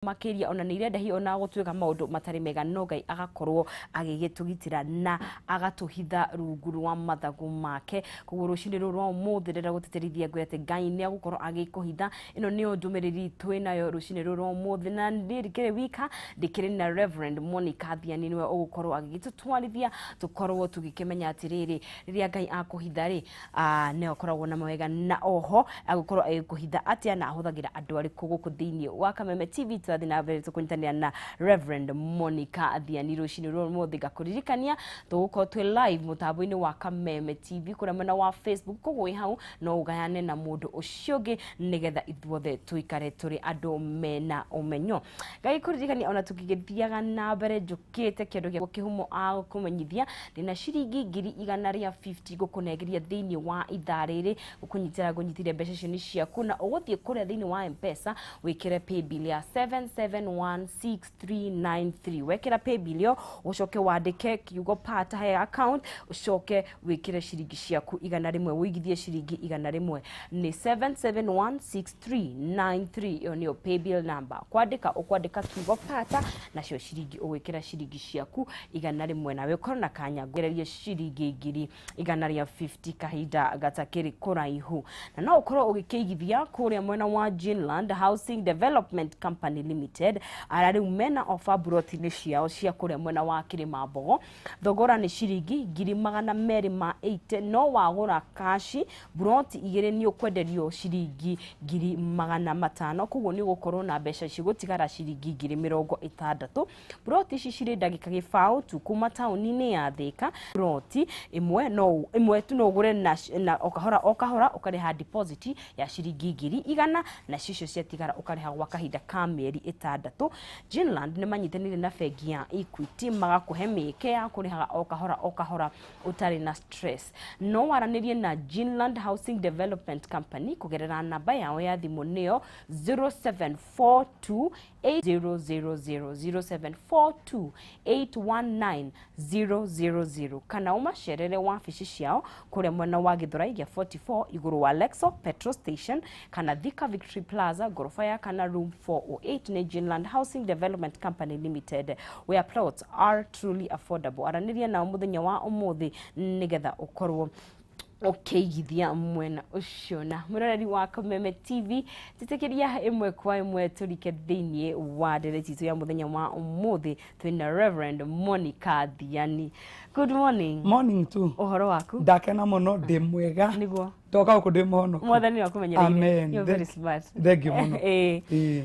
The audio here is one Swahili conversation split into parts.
makiria ona ni irenda hi ona gutwika maundu matari mega no Ngai agakorwo agigitugitira na agatuhitha rungu rwa mathagu make kuguo rucinde rwa umuthi ndenda guteterithia ngwe ati Ngai ni agukorwo agikuhitha ino ni ndumiriri twinayo rucinde rwa umuthi na ndirikire wika ndikire na Reverend Monicah Thiani niwe ugukorwo agigitutwarithia tukorwo tugikimenya atiriri riria Ngai akuhitha ri ne akoragwo na mawega na oho agukorwo agikuhitha atia na ahuthagira andu ariku guku thiini wa Kameme TV twathi na mbere tukunyitania na Reverend Monicah Thiani rucini rwo muthi gakuririkania tugukorwo twi live mutambo-ini wa Kameme TV kuria mwena wa Facebook kugwi hau no ugayane na mundu ucio ungi nigetha ithuothe tuikare turi andu mena umenyo Ngai kuririkania ona tukigithiaga na mbere njukite kindu gia kihumo a kumenyithia ndina ciringi 150 gukunegeria thiini wa ithariri ukunyitira gunyitire mbeca cio ni ciaku na uguthie kuria thiini wa M-Pesa wikire pay bill ya 7716393 wekira pay bill yo ucoke wandike kiugo pata he account ucoke wikire ciringi ciaku 100 wigithie ciringi 100 ni 7716393 yo niyo pay bill number ukwandika kiugo pata na cio ciringi uwikira ciringi ciaku 100 nawe ukorwo na kanya gwereria ciringi 150 kahinda gatakiri kuraihu na no ukorwo ugikigithia kuria mwena wa Jinland Housing Development Company Limited arari umena offer broti-ini ciao cia kuria mwena wa Kirimambogo thogora ni ciringi 280 no wagura kashi broti igire ni ukwenderio ciringi 500 kuguo ni gukorwo na mbeca cigutigara ciringi 60 broti ici ciri ndagika gibao tu kuma tauni-ini ya Thika broti imwe tu no gure na okahora ukariha deposit ya ciringi 100 na cicio ciatigara ukariha gwa kahinda ka mieri 6 Jinland ni manyitanire na bengi ya Equity magakuhe mieke ya kuriha okahora utari na stress no waranirie na Jinland Housing Development Company kugerera namba yao ya thimu nio 0742 0742819000 kana umacerere wabici ciao kuria mwena wa Githurai ya 44 iguru wa Lexo petrol station kana Thika Victory Plaza gorofa ya kana room 408 ni Jinland Housing Development Company Limited where plots are truly affordable araniria na muthenya wa umuthi nigetha ukorwo githia mwena ucio na murareri wa Kameme TV titekeria imwe kwa imwe turike thiini wa ndereti tu ya muthenya wa umuthi twina Reverend Monicah Thiani. Good morning. Morning too. Uhoro waku? Ndakena muno ndi mwega. Niguo. Toka ukundi muhono. Mwathani wakumenyereire. Amen. You're very smart. Thank you muno.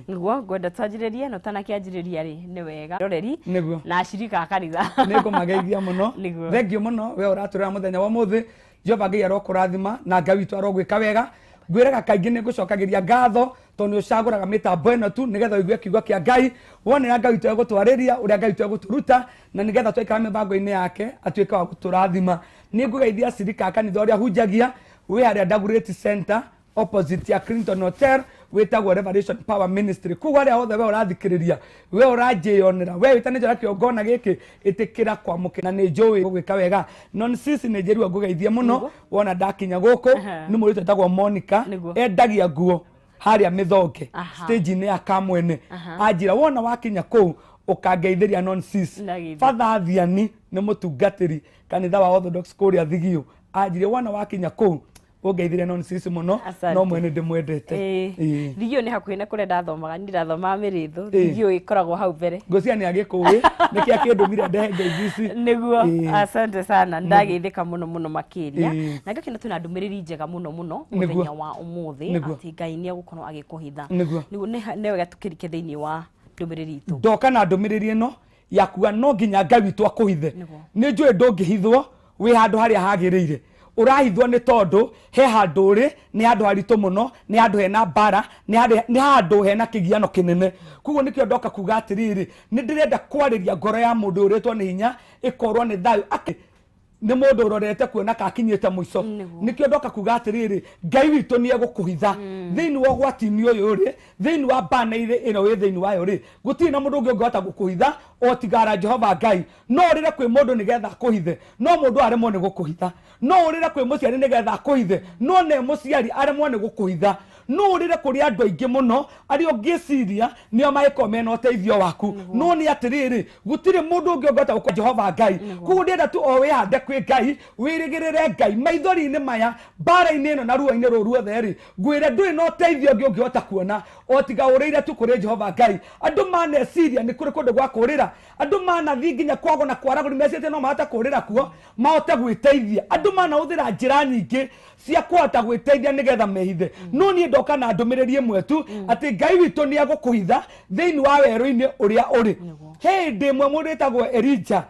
Niguo gwenda twanjiririe no tanakianjiriria ri ni wega. Roreri. Niguo. Na ashirika akaritha. Niko mageithia muno. Thank you muno. We uraturira muthenya wa muthi. Jehova Ngai arokurathima na Ngai witu arogwika wega ngwiraga kaingi ni gucokagiria ngatho tondu ucaguraga mitambo eno tu nigetha uigue kiugo kia Ngai wone ya Ngai witu agutwariria uria Ngai witu aguturuta na nigetha tweka mibango-ini yake atuika wa guturathima ni ngugeithia cirika kanitha uria hunjagia we haria Dagoretti Center opposite ya Clinton Hotel wetagwo Revelation Power Ministry kuwa ria othe we urathikiriria we urajionera we witanejera kiongona giki itikira kwa mukina ni njui gwika wega non sisi ni njeri ngugeithia muno wona ndakinya guku ni muri twetagwo Monicah endagia nguo haria mithonge stage ni ya Kameme ajira wona wakinya ku ukangeithiria non sisi Father Thiani ni mutungatiri kanitha wa Orthodox kuria Thigio ajire wona wakinya ku ugeithire non sisi muno no mwene ndimwendete Thigio ni hakuhina kure ndathomaga ni ndathoma mirithu Thigio ikoragwo hau mbere ngocia ni agikuwi niki akindumire ndehe ngeithi niguo asante sana ndageithika muno makiria na ngakena tuna ndumiriri njega muno muthenya wa umuthi ati Ngai ni agukorwo agikuhitha niguo ne wega tukirike thiini wa ndumiriri itu ndoka na ndumiriri ino yakuwa no nginya Ngai witu akuhithe ni njui ndungihithwo wi handu haria hagirire urahithwo ni tondu he handu ri ni handu haritu muno ni handu hena bara ni handu hena kigiano kinene kuguo nikio ndoka kuga atiriri ni ndirenda kwariria ngoro ya mundu uritwo ni hinya ikorwo ni thayu ati ni mundu urorete kuona kakinyite muico nikio ndoka kuga atiriri Ngai witu ni egukuhitha thiini wa gwatini uyu ri thiini wa bana ire ino wi thiini wayo ri guti na mundu ungi ungihota gukuhitha o tigara Jehova Ngai no rire kwi mundu nigetha akuhithe no mundu aremwo ni gukuhitha no rire kwi muciari nigetha akuhithe no ne muciari aremwo ni gukuhitha no urire kuri andu aingi muno ari ongiciria nio maiko mena uteithio waku no ni atiriri gutire mundu ungi ongota kwa Jehova Ngai kugu ndenda tu o wihande kwi Ngai wirigirire Ngai maithori-ini maya bara-ini ino na ruo-ini ruru othe ri ngwire ndui no uteithio ungi ungihota kuona otiga uriire tu kuri Jehova Ngai andu maneciria ni kuri kundu gwa kurira andu manathi nginya kwago na kwaraguri meciete no mahota kurira kuo mahote gwiteithia andu manahũthĩra njĩra nyingĩ cia kuhota gwĩteithia nĩgetha mehithe no niĩ ndoka na ndũmĩrĩri ĩmwe tu atĩ Ngai witũ nĩ egũkũhitha thĩinĩ wa werũ-inĩ ũrĩa ũrĩ hĩndĩ ĩmwe mũndũ wĩtagwo Elija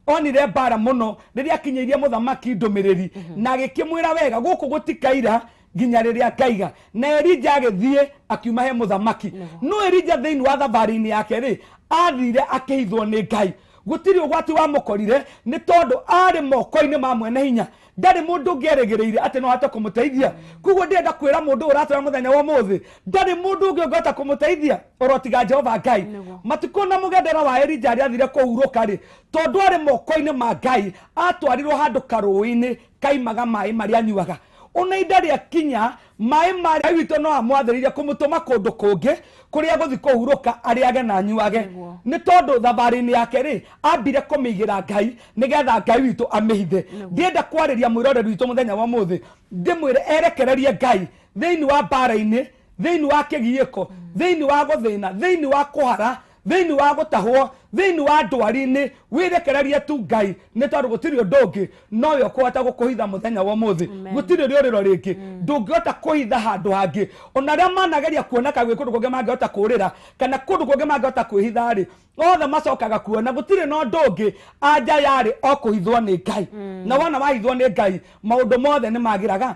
onire bara mũno rĩrĩa akinyĩirie mũthamaki ndũmĩrĩri na agĩkĩmwĩra wega gũkũ gũtikaira nginya rĩrĩa ngaiga na Elija agĩthiĩ akiuma he mũthamaki no Elija thĩinĩ wa thabarĩ-inĩ yake rĩ athire akĩhithwo nĩ Ngai gutiri ugwati wa mukorire ni tondu ari moko-ini ma mwene hinya ndari mundu ngieregereire ati no hata kumuteithia kugo ndenda kwira mundu uratura muthenya wa muthi ndari mundu ngota kumuteithia orotiga Jehova Ngai matikona mugendera wa Elija ari athire kuhuruka ri tondu ari moko-ini ma Ngai atwarirwo handu karũĩ-ini kaimaga mai mari anyuaga ona indari akinya mai mari witũ no amwathĩrĩire kumutuma kundu kungi kuria guthi kuhuruka ari age na nyuage ni tondu thabarĩ-ini yake ri ambire kumigira Ngai nigetha Ngai witũ amihithe ndienda kwariria mwiroreri witũ muthenya wa muthi ndimwire erekererie Ngai thĩinĩ wa bara-ini thĩinĩ wa kĩgiĩko thĩinĩ wa guthĩna thĩinĩ wa kuhara thĩinĩ wa gũtahwo thĩinĩ wa ndwari-inĩ wirekererie tu Ngai nĩ tondũ gũtirĩ ũndũ ũngĩ nowe ũkũhota gũkũhitha mũthenya wa ũmũthĩ gũtirĩ rĩũrĩro rĩngĩ ndũngĩhota kũhitha handũ hangĩ ona arĩa manageria kuona kagwĩ kũndũ kũngĩ mangĩhota kũũrĩra kana kũndũ kũngĩ mangĩhota kwĩhitha rĩ othe macokaga kuona gũtirĩ na ũndũ ũngĩ anja yarĩ o kũhithwo nĩ Ngai na wona wahithwo nĩ Ngai maũndũ mothe nĩ magĩraga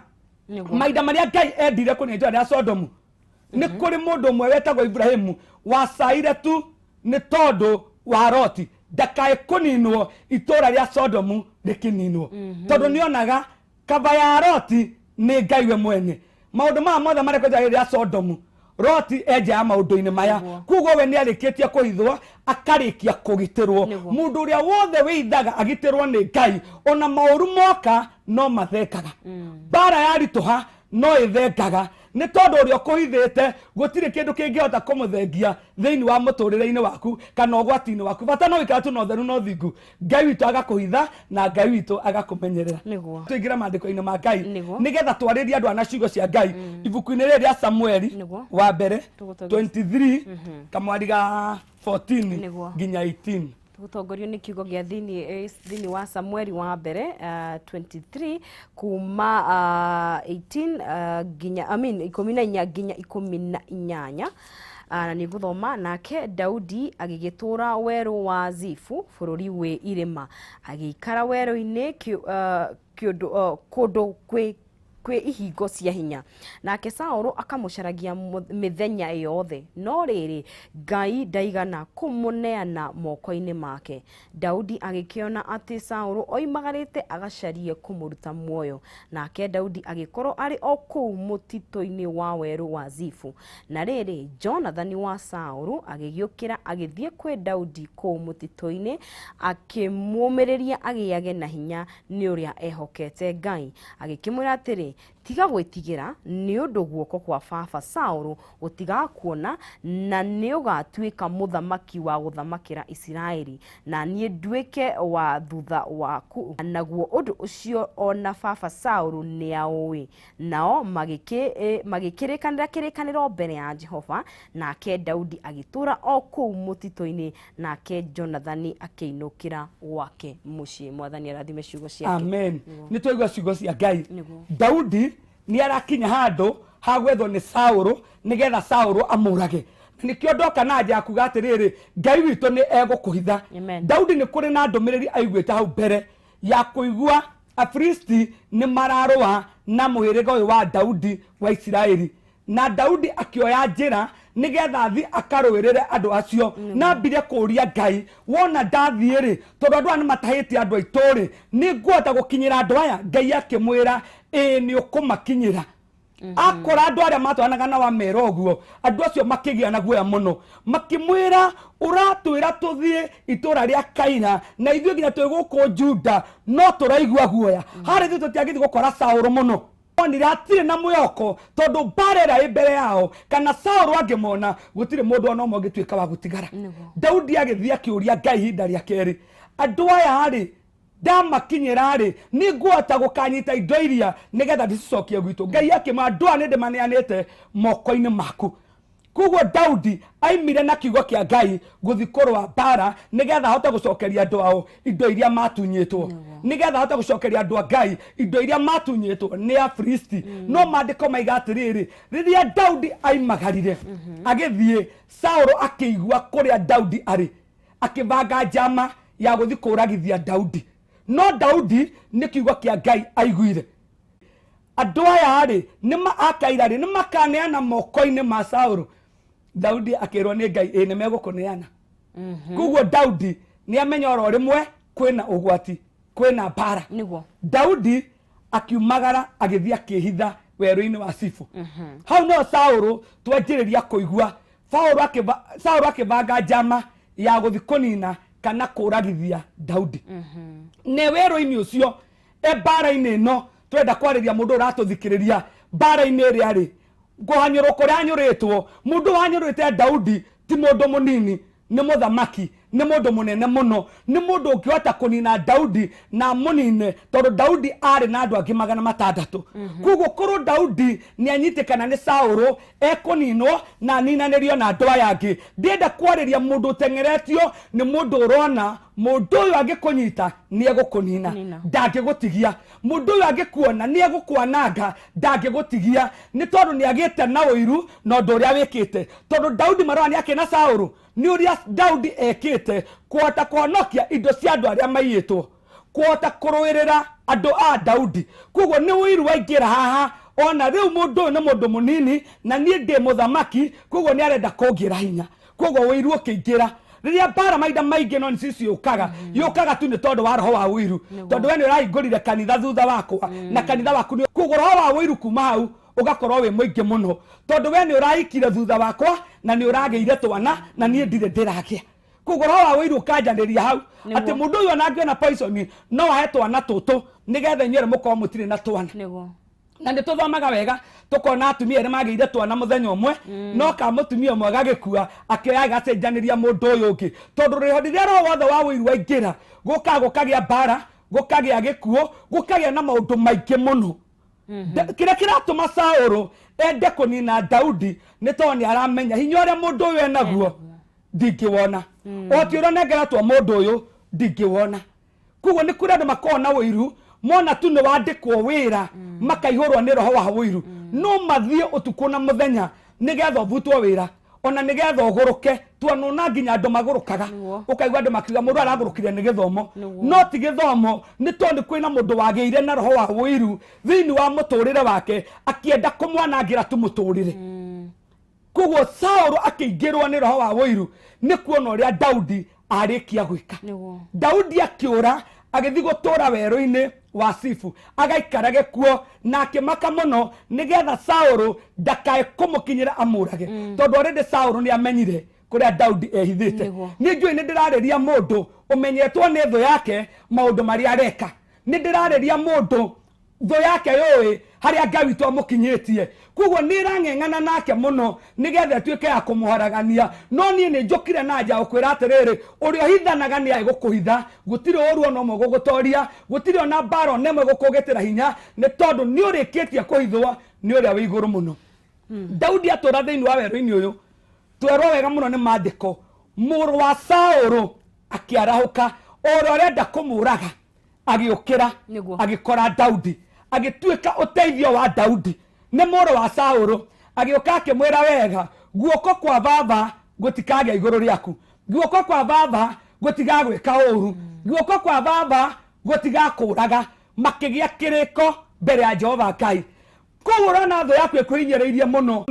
mahinda marĩa Ngai endire kũnĩnjwo arĩa Sodomu nĩ kũrĩ mũndũ ũmwe wetagwo Ibrahimu wacaire tu nĩ tondu wa Loti ndakae kuninwo itura ria Sodomu rikininwo tondu nionaga kaba ya Loti ni Ngai we mwene maundu ma mothe marekoja ria Sodomu Loti eja ya maundu-ini maya kugo we ni arikitie kuhithwo akarikia kugitirwo mundu uria wothe withaga agitirwo ni Ngai ona mauru moka no mathekaga bara yarituha no ithengaga ni tondu uria kuhithite gutire kindu kingihota kumuthengia thiini wa muturire-ini waku kana ugwati-ini waku bata no ikatu no theru no thingu Ngai witu agakuhitha na Ngai witu agakumenyerera tuingira mandiko-ini ma Ngai nigetha twaririe andu ana ciugo cia Ngai ibuku-ini riri ria Samueli wa mbere 23 kamwari ga 14 nginya 18 gutongorio ni kiugo gia thini wa Samueli wa mbere 23 kuma 18 ginya 14 ginya 18 na ni guthoma nake Daudi agigitura weru wa Zifu bururi we irima agikara weru-ini kundu kwe ihingo cia hinya nake Saũlũ akamucaragia mithenya yothe no riri Ngai ndaigana kumuneana moko-ini make Daudi agikiona ati Saũlũ oimagarite agacarie kumuruta muoyo nake Daudi agikorwo ari o kuu mutito-ini wa weru wa Zifu na riri Jonathan wa Saũlũ agigiukira agithie kwe Daudi kuu mutito-ini akimumiriria agiage na hinya ni uria ehokete Ngai agikimwira atiri tiga gwitigira ni undu guoko kwa baba Saũlũ gutiga kuona na ni ugatuika muthamaki wa guthamakira Isiraeli na nie nduike wa thutha waku naguo undu ucio ona baba Saũlũ ni aui nao magikirikanira kirikaniro mbere ya Jehova nake Daudi agitura o kuu mutito-ini nake Jonathan akiinukira wake mucii mwathani arathime ciugo ciake amen ni twaigua ciugo cia Ngai Daudi ni arakinya handu hagwethwo ni Saũlũ nigetha Saũlũ amurage nikio ndoka na nja kuga atiriri Ngai witu ni egukuhitha Daudi ni kuri na ndumiriri aiguite hau mbere ya kuigua Afilisti ni mararũa na muhiriga uyu wa Daudi wa Isiraeli na Daudi akioya njira nigetha thi akarũĩrĩre andu acio na mbire kuria Ngai wona ndathie ri tondu andu ani matahĩtie andu aitũ ri ni ngwota gukinyira andu aya Ngai akimwira ni ukumakinyira akora andu aria matwanaga na wa mero guo andu acio makigia na guoya muno makimwira uratwira tuthie itura ria Kaina na ithuĩ nginya twĩ gũkũ Juda no tũraigua guoya harĩ ithuĩ tũtiagĩthi gũkora Saũlũ muno onire atire na mwoko tondu barera imbere yao kana Saul angimona gutire mundu ona umwe gituika wa gutigara Daudi agithia kiuria Ngai hinda ria keri andu aya ari ndamakinyira ri niguota gukanyita indo iria nigetha ndicicokie gwitu Ngai akima ndwa ni ndimaneanite moko-ini maku kugo Daudi aimire na kiugo kia Ngai guthikorwa bara nigetha ahote gucokeria andu ao indo iria matunyitwo nigetha ahote gucokeria andu a Ngai indo iria matunyitwo ni Afilisti no mandiko maiga atiriri riria Daudi aimagarire agithie Saul akigua kuria Daudi ari akibanga njama ya guthikũragithia Daudi no Daudi ni kiugo kia Ngai aiguire andu aya ari nima akaira ri nima kaneana moko-ini ma Saul Daudi akirwo ni Ngai ni megukuneana kuguo Daudi ni amenya oro rimwe kwina ugwati kwina bara niguo Daudi akiumagara agithia kihitha weru-ini wa Sifu hau no Saul twanjiriria kuigua Saul akibanga njama ya guthikunina kana kuragithia Daudi ne weru-ini ucio bara-ini no twenda kwariria mundu uratuthikiriria bara-ini ri ari guhanyuro kuria anyuritwo mundu wanyurite Daudi ti mundu munini ni muthamaki ni mundu munene muno ni mundu ukihota kunina Daudi na munine tondu Daudi ari na andu angi 600 kugo kuru Daudi ni anyitikana ni Saul ekuninwo na ninanirio na andu aya angi ndienda kwariria mundu utengeretio ni mundu urona mundu uyu angikunyita ni egukunina ndangigutigia mundu uyu angikuona ni egukwananga ndangigutigia ni tondu ni agite na uiru no ndu uria wikite tondu Daudi marwani yake na Saul ni uria Daudi ekite kuota kuhonokia indo cia andu aria maiyitwo kuota kuruirira andu a Daudi kugo ni uiru waingira haha ona riu mundu ni mundu munini na nie ndi muthamaki kugo ni arenda kungira hinya kugo uiru ukiingira riria bara maida maingi no nsisi yukaga tu ni tondu wa roho wa uiru tondu we ni urahingurire kanitha thutha wakwa na kanitha waku ni kugo roho wa uiru kuma hau ugakorwo we muingi muno tondu we ni urahikire thutha wakwa na ni urageire twana na nie ndire ndiragia kugo roho wa uiru kanjaniria hau ati mundu uyu na angiona poison no ahetwa na tutu nigetha nyere muko mutire na twana na ndi tuthomaga wega tukona atumia ere magiire twana muthenya umwe no ka mutumia umwe gagikua akioya gacenjaniria mundu uyu ungi tondu rihodithia roho wothe wa uiru waingira gukagia bara gukagia gikuo gukagia na maundu maingi muno kira kiratuma Saul ende kunina Daudi ni toni aramenya hinya uria mundu uyu enaguo ndingiwona otiura nengeratwo mundu uyu ndingiwona kugo ni kuri andu makona uiru mona tu ni wandikwo wira makaihurwo ni roho wa uiru no mathie utuku na muthenya nigetha ubutwo wira ona nigetha uguruke twanona nginya andu magurukaga ukaigwa andu makiuga mundu aragurukire ni githomo no ti githomo ni tondu kwina mundu wagiire na roho wa uiru thiini wa muturire wake akienda kumwanangira tu muturire kugo Saul akiingirwo ni roho wa uiru ni kuona uria Daudi arikia gwika Daudi akiura agithi gutura weru-ini wa Sifu agaikarage kuo na akimaka muno nigetha Saul ndakae kumukinyira amurage tondu already Saul ni amenyire kuria Daudi ehithite ni njui ni ndirariria mundu umenyetwo ni thu yake maundu maria areka ni ndirariria mundu thu yake yoi haria Ngai witu amukinyitie kugo ni rang'eng'ana nake muno nigetha tuike ya kumuharagania no ni njukire na nja ukwira atiriri urio hithanaga ni aigukuhitha gutiri oruo no mo gugutoria gutiri ona baro nemwe gukugitira hinya ni tondu ni urikitie kuhithwa ni uria wi iguru muno Daudi atura thiini wa weru-ini uyu twerwo wega muno ni mandiko muru wa Saul akiarahuka oro arenda kumuraga agiukira agikora Daudi agituika uteithio wa Daudi ni muru wa Saul agioka akimwira wega guoko kwa baba gutikage iguru riaku guoko kwa baba gutigagwika uru guoko kwa baba gutigakuraga makigia kiriko mbere ya Jehova Ngai kuura na tho yaku ekuinyereirie muno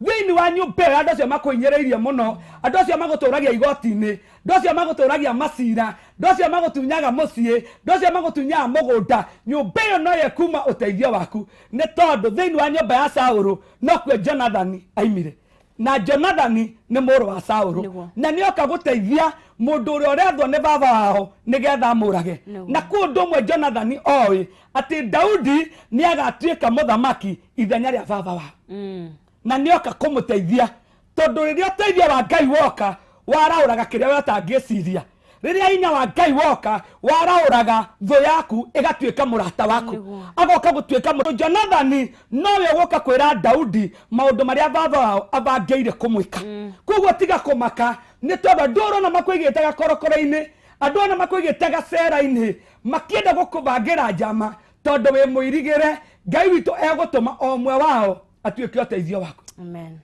thiini wa nyumba andu acio makuinyereirie muno andu acio maguturagia igoti-ini andu acio maguturagia macira andu acio magutunyaga mucii andu acio magutunyaga mugunda nyumba iyo no yekuma uteithio waku ni tondu thiini wa nyumba ya Saul no kwe Jonathan aimire na Jonathan ni mũrũ wa Saũlũ na nĩoka gũteithia mũndũ ũrĩa ũrethwo nĩ baba wao nĩgetha amũrage na kũndũ ũmwe Jonathan oĩ atĩ Daudi nĩagatuĩka mũthamaki ithenya rĩa baba wao na nĩoka kũmũteithia tondũ rĩrĩa ũteithio wa Ngai woka waraũraga kĩrĩa we ũtangĩciria rĩrĩa hinya wa Ngai woka waraũraga thũ yaku ĩgatuĩka mũrata waku agoka gũtuĩka Jonathan nowe ũgũka kwĩra Daudi maũndũ marĩa baba wao abangĩire kũmwĩka koguo tiga kũmaka nĩ tondũ andũ ũrona makwĩgĩte gakorokoro-inĩ andũ ona makwĩgĩte gacera-inĩ makĩenda gũkũbangĩra njama tondũ wĩ mũirigĩre Ngai witũ egũtũma o ũmwe wao atuĩke ũteithio waku amen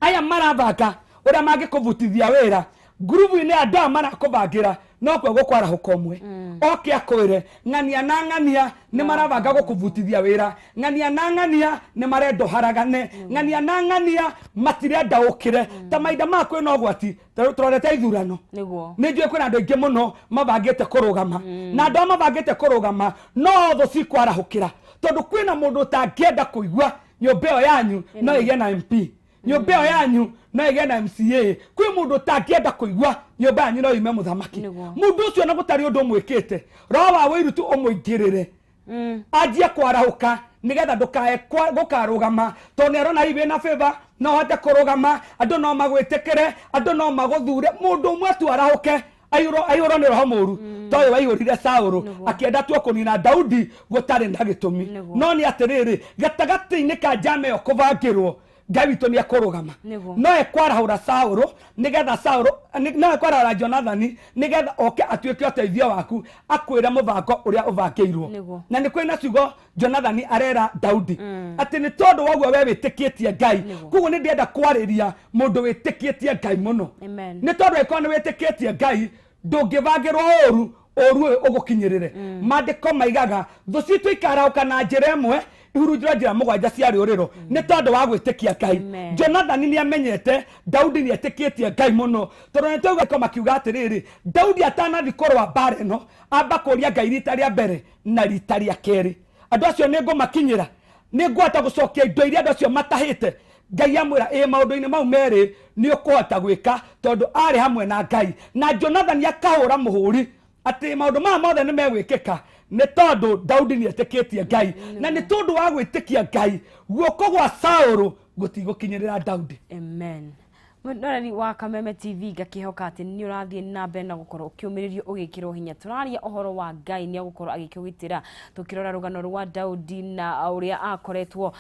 aya marabanga ũrĩa mangĩkũbutithia wĩra ngurubu-inĩ andũ aya marakũbangĩra no kwe gũkwarahũka ũmwe oke akwĩre ng'ania na ng'ania nĩ marabanga gũkũbutithia wĩra ng'ania na ng'ania nĩ marenda haragane ng'ania na ng'ania matirenda ũkĩre ta mahinda ma kwĩna ũgwati tũrorete ithurano nĩ njũĩ kwĩna andũ aingĩ mũno mabangĩte kũrũgama na andũ mabangĩte kũrũgama no thũ cikwarahũkĩra tondũ kwĩna mũndũ ũtangĩenda kũigua nyũmba ĩyo yanyu no ĩgĩe na MP nyũmba ĩyo yanyu no ĩgĩe na MCA kwĩ mũndũ ũtangĩenda kũigua nyũmba yanyu no ime mũthamaki mũndũ ũcio na gũtarĩ ũndũ ũmwĩkĩte roho wa wĩru tu ũmũingĩrĩre anjie kwarahũka nĩgetha ndũkae gũkarũgama tondũ nĩarona hihi na favor no hote kũrũgama andũ no magwĩtĩkĩre andũ no magũthure mũndũ ũmwe tu arahũke aiyũrwo nĩ roho mũru toĩ waiyũrire Saũlũ akĩenda tu kũnina Daudi gũtarĩ na gĩtũmi no nĩ atĩrĩrĩ gatagatĩ-inĩ ka njama ĩyo kũbangĩrwo Ngai witũ nĩ ekũrũgama no ekwarahũra Saũlũ nĩgetha Saũlũ no ekwarahũra Jonathan nĩgetha oke atuĩke ũteithio waku akwĩre mũbango ũrĩa ũbangĩirwo na nĩ kwĩna ciugo Jonathan arera Daudi atĩ nĩ tondũ woguo we wĩtĩkĩtie Ngai koguo nĩ ndĩenda kwarĩria mũndũ wĩtĩkĩtie Ngai mũno nĩ tondũ ĩkorwo nĩ wĩtĩkĩtie Ngai ndũngĩbangĩrwo ũru ũgũkinyĩrĩre maandĩko maigaga thũ citũ ikarahũka na njĩra ĩmwe ihurunjĩra njĩra mũgwanja cia rĩũrĩro nĩ tondũ wa gwĩtĩkia Ngai Jonathan nĩ amenyete Daudi nĩ etĩkĩtie Ngai mũno tondũ nĩ tũgũkorwo makiuga atĩrĩrĩ Daudi atanathi kũrũa mbara ĩno amba kũria Ngai rita rĩa mbere na rita rĩa kerĩ andũ acio nĩ ngũmakinyĩra nĩ ngwata gũcokia indo iria andũ acio matahĩte Ngai amwĩra maũndũ-inĩ mau merĩ nĩ ũkũhota gwĩka tondũ arĩ hamwe na Ngai na Jonathan akahũra mũhũri atĩ maũndũ maya mothe nĩ megwĩkĩka nĩ tondũ Daudi nĩ etĩkĩtie Ngai na nĩ tondũ wa gwĩtĩkia Ngai guoko gwa Saũlũ gũtigũkinyĩrĩra Daudi amen Mũrori wa Kameme TV ngakĩhoka atĩ nĩ ũrathiĩ na mbere na gũkorwo ũkĩũmĩrĩrio ũgĩkĩrwo hinya tũraria ũhoro wa Ngai nĩ agũkorwo agĩkĩũgitĩra tũkĩrora rũgano rwa Daudi na ũrĩa akoretwo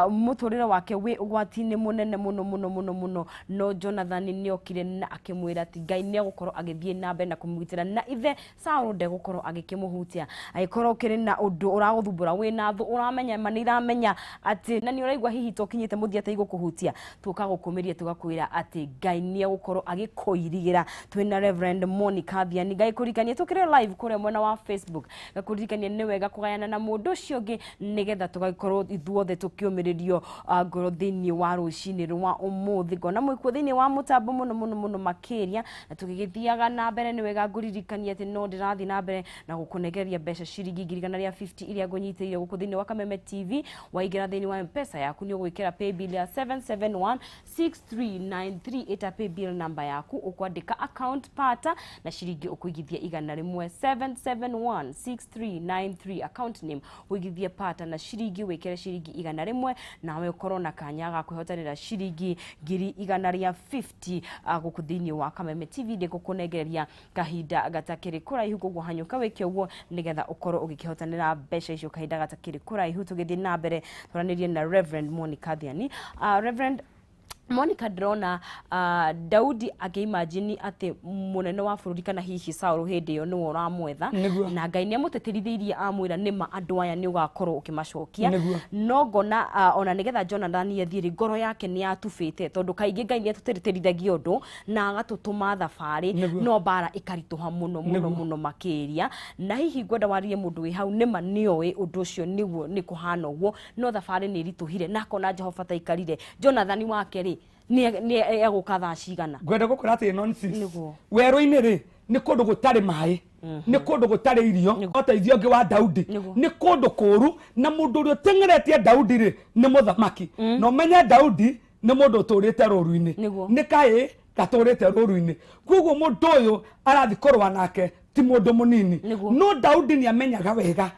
mũtũrĩre wake wĩ ũgwati-inĩ mũnene mũno no Jonathan nĩ okire na akĩmwĩra atĩ Ngai nĩ agũkorwo agĩthiĩ na mbere na kũmũgitĩra na ithe Saũlũ ndegũkorwo agĩkĩmũhutia agĩkorwo kĩrĩ na ũndũ ũragũthumbũra wĩna thũ ũramenya ma nĩ iramenya atĩ na nĩ ũraigua hihi tũkinyĩte mũthia atĩ igũkũhutia tũka gũkũmĩria tũgakwĩra atĩ Ngai nĩ agũkorwo agĩkũirigĩra twĩna Reverend Monicah Thiani Ngai kũrikania tũkĩrĩ live kũrĩa mwena wa Facebook gakũrikania nĩ wega kũgayana na mũndũ ũcio ũngĩ nĩgetha tũgakorwo ithuothe tũkĩũmĩrĩrio ngoro thĩinĩ wa rũcinĩ rwa ũmũthĩ ngona mwĩkuo thĩinĩ wa mũtambo mũno makĩria na tũgĩgĩthiaga na mbere nĩ wega ngũririkania atĩ no ndĩrathiĩ na mbere na gũkũnegeria mbeca ciringi 150 iria ngũnyitĩire gũkũ thĩinĩ wa Kameme TV waingĩra thĩinĩ wa M-Pesa yaku nĩ ũgwĩkĩra pay bill ya 7716393 eta pay bill number yaku ukwandika account pata na shiringi ukuigithia 107716393 account name uigithia pata na shiringi wekere shiringi 100 nawe ukorwo na kanya ga kwihotanira shiringi 150 guku thini wa Kameme TV de gukunegeria kahinda gatakiri kuraihu gugu hanyuka wekio guo nigetha ukorwo ugikihotanira mbeca icio kahinda gatakiri kuraihu tugithii na mbere twaranirie na Reverend Monicah Thiani Reverend Monicah drona Daudi ageimagine ate munene wa bururi kana hihi Saũlũ hindi yo ni uramwetha na Ngai ni amuteterithirie amwira nima andu aya ni ugakorwo ukimacokia no ngona ona nigetha Jonathan yethire ngoro yake ni atufite tondu kaingi Ngai ni atuterithirithagia undu na agatutuma thabari no bara ikarituha muno makiria na hihi ngwenda warie mundu wi hau nima nioi undu ucio niguo ni kuhana uguo no thabari ni rituhire na kona Jehova ta ikarire Jonathan wake ni egukatha cigana gwenda gukora ati nonsense weru-ini ri ni kundu gutari mai ni kundu gutari irio oteithio ngi wa Daudi ni kundu kuru na mundu uri utengeretie Daudi ri ni muthamaki no menye Daudi nä må ndå å tå rä te rå ru-inä nä kaä gatå rä te rå ru-inä koguo må ndå å yå arathi kå rwa nake ti må ndå må nini no Daudi nä amenyaga wega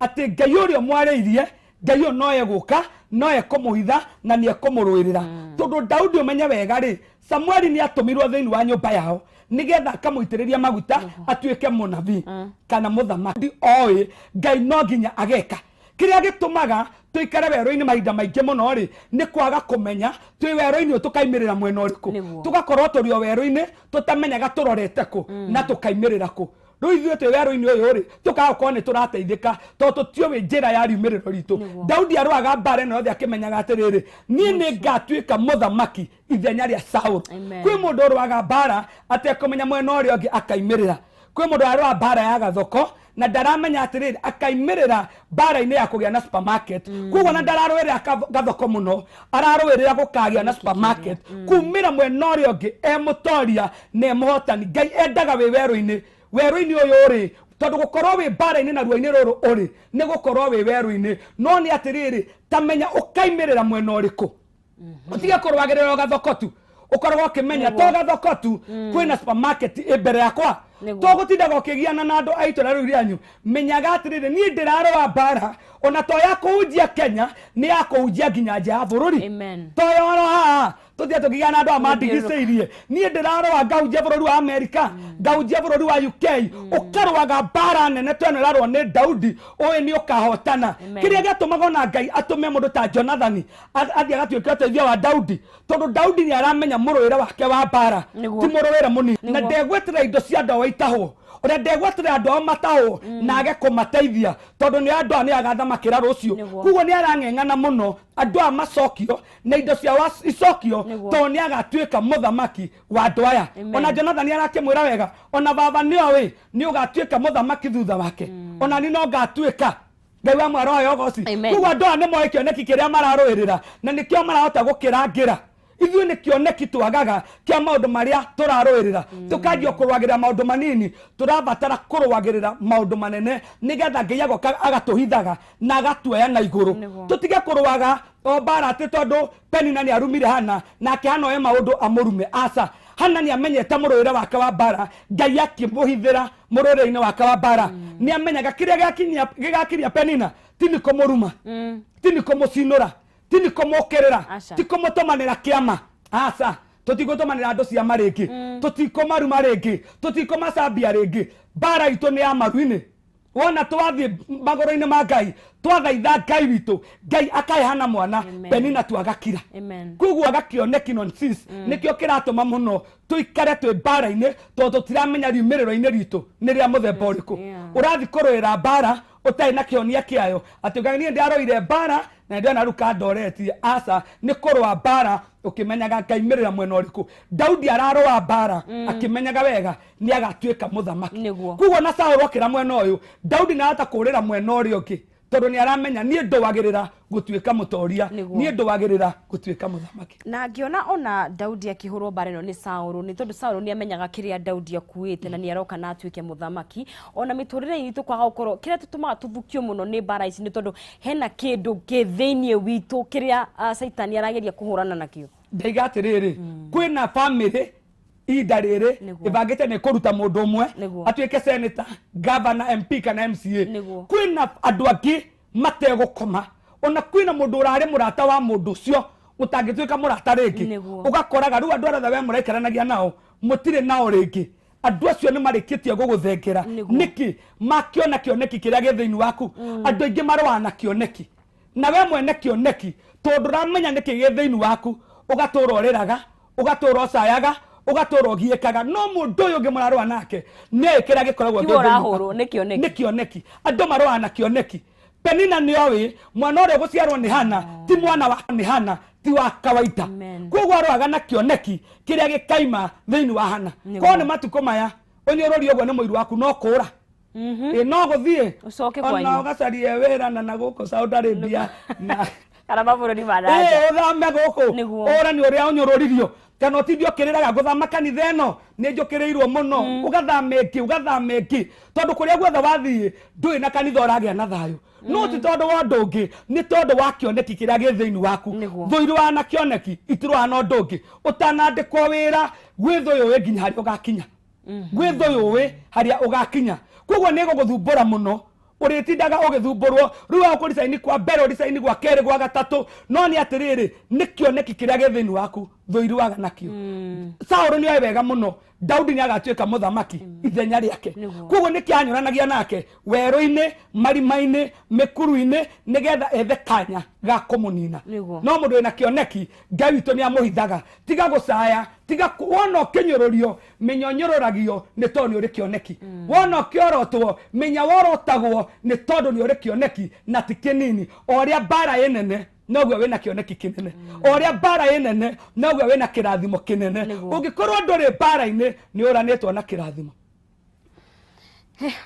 atä Ngai å rä o mwarä irie Ngai å no egå ka no ekå må hitha na nä ekå må rå ä rä ra tondå Daudi å menye wega rä Samueli nä atå mirwo thä inä wa nyå mba yao nä getha akamå itä rä ria maguta atuä ke må nabii kana må thamaki oä Ngai no nginya ageka kä rä a gä tå maga tå ikare werå-inä mahinda maingä må no rä nä kwaga kå menya twä werå-inä å tå kaimä rä ra mwena å rä kå tå gakorwo tå rä o werå-inä tå tamenyaga tå rorete kå na tå kaimä rä ra kå rä u ithuä twä werå-inä å yå rä tå kaga korwo nä tå rateithä ka tondå tå tiå njä ra ya riumä rä ro ritå Daudi arwaga mbara ä no yothe akä menyaga atä rä rä niä nä ngatuä ka må thamaki ithenya rä a Saũlũ kwä må ndå å rwaga mbara atekå menya mwena å rä å ngä akaimä rä ra kwä må ndå arwa mbara ya gathoko na ndaramenya atä rä rä akaimä rä ra mbara-inä ya kå gä a na supermarket koguo na ndararå ä rä ra gathoko må no ararå ä rä ra gå kagä a na supermarket kumä ra mwena å rä å ngä emå toria na emå hotani Ngai endaga wä werå-inä werå-inä å yå rä tondå gå korwo wä mbara-inä na ruo-inä rå rå å rä nä gå korwo wä werå-inä no nä atä rä rä tamenya å kaimä rä ra mwena å rä kå å tige kå rwagä rä ra gathoko tu ukoragwo ukimenya to gathoko tu kwina supermarket imbere yakwa to gutindaga ukigiana na andu aitu na riu ryanyu menyaga atirire ni ndirarwa mbara ona to ya kuujia Kenya ni ya kuujia nginya nja ya bururi to yoro ha tuthia tugiana andu amandigiceirie ni ndirarwa ngaujia bururi wa America ngaujia bururi wa UK ukarwaga mbara nene twene rarwo ni Daudi oe ni ukahotana kiria gatumaga na Ngai atume mundu ta Jonathan athia gatuika teithia wa Daudi tondu Daudi ni aramenya muruira wake wa mbara ti muruira muni na ndegwetera indo cia ndawa itahwo ora ndegwetera andu amatahwo na age kumateithia tondu ni andu ani agathamakira rucio kugo ni arang'eng'ana muno andu amacokio na indo cia icokio to ni agatuika muthamaki wa andu aya ona Jonathan ni arakimwira wega ona baba ni owe ni ugatuika muthamaki thutha wake ona ni no ngatuika Ngai wa mwaro yogoci kugo andu ane moe kioneki kiria mararũĩrĩra na nikio marahota gukirangira ithuĩ nĩ kĩoneki twagaga kĩa maũndũ marĩa tũrarũĩrĩra tũkanjia kũrũagĩrĩra maũndũ manini tũrabatara kũrũagĩrĩra maũndũ manene nĩgetha Ngai agoka agatũhithaga na agatuoya na igũrũ tũtige kũrũaga o mbara atĩ tondũ Penina nĩ arumire Hana nake Hana oe maũndũ amũrume aca Hana nĩ amenyete mũrũĩre wake wa mbara Ngai akĩmũhithĩra mũrũĩre-inĩ wake wa mbara nĩ amenyaga kĩrĩa gĩgakiria Penina ti nĩ kũmũruma ti nĩ kũmũcinũra tini komokerera tikomotomanira kiama asa tutikotomanira andu cia maringi tutikomaruma ringi tutikomasambia ringi bara itu ni ya maruini wona twathie magoro-ini ma Ngai twathaitha Ngai witu Ngai akahana mwana Penina twagakira kuguo agakioneki nonsense nikio kiratuma muno tuikare twi bara-ini tondu tutiramenya riumiriro-ini ritu ni ria muthemba uriku urathi kurũĩra bara utai na kionia kiayo ati ngani ndiaroire bara na ndio naruka ndoretie aca ni kurwa mbara ukimenyaga ngaimirira mwena uriku Daudi ararwa mbara akimenyaga wega ni agatuika muthamaki kugo na Saũlũ okira mwena uyu Daudi na ata kurira mwena uri ungi tondu ni aramenya ni nduwagirira gutuika mutoria ni nduwagirira gutuika muthamaki na ngiona ona Daudi akihurwo mbara ino ni Saũlũ ni tondu Saũlũ ni amenyaga kiria Daudi akuite na ni aroka na atuike muthamaki ona miturire itu kwaga gukorwo kiria tutumaga tuthukio muno ni mbara ici ni tondu hena kindu githeinie witu kiria Saitani arageria kuhurana nakio ndaiga atiriri kwina family ida riri ibangite ni kuruta mundu umwe atuike senator governor MP kana MCA kwina andu angi mategukoma ona kwina mundu urari murata wa mundu cio utangituika murata ringi ugakoraga ru andu aratha we murekeranagia nao mutire nao ringi andu acio ni marikitie guguthengera niki makiona kioneki kiria githiini waku andu aingi marwana kioneki na we mwene kioneki tondu ramenya niki githiini waku ugatura uriraga ugatura ucayaga ugatura ugiekaga no mundu uyu ngimurarwa nake ni ikira gikoragwo ngorahuru ni kioneki andu marwa na kioneki Penina ni owi mwana uri guciarwo ni Hana ti mwana wa ni Hana ti wa kawaida koguo arwaga na kioneki kiria gikaima thiini wa Hana ko ni matuko maya onyorori ogwo ni muiru waku no kura no guthie ucoke kwanyu ona ugacarie wira na guko Saudi Arabia na kana mabururi maranja uthame guku ora ni uria onyororirio kana otidio kiriraga guthama kanitha eno ni njukirirwo muno ugathame ki tondu kuria gwetha wathie ndui na kanitha oragia na thayo no ti tondu wa ndungi ni tondu wa kioneki kiria gi thiini waku thuiru wa na kioneki itirwa na ndungi utanandikwo wira gwithuyu we nginya hari ugakinya gwithuyu we hari ugakinya koguo ni guguthumbura muno uritindaga ugithumburwo riu wa kurisaini kwa mbere urisaini gwa keri gwa gatatu no ni atiriri ni kioneki kiria gi thiini waku thuiru waga nakio Sauro ni wega muno Daudi ni agatuika muthamaki ithenya riake koguo ni kianyuranagia nake weru-ini marima-ini mikuru-ini nigetha ethe kanya ga kumunina no mundu ina kioneki Ngai witu ni amuhithaga tiga gucaya tiga wona kinyururio minyonyororagio ni tondu ni uri kioneki wona kiorotwo minya worotagwo ni tondu ni uri kioneki na ti kinini oria bara yenene nogwe wena kioneki kinene oria bara yenene nogwe wena kirathimo kinene ungikorwo nduri bara-ini ni uranitwo na kirathimo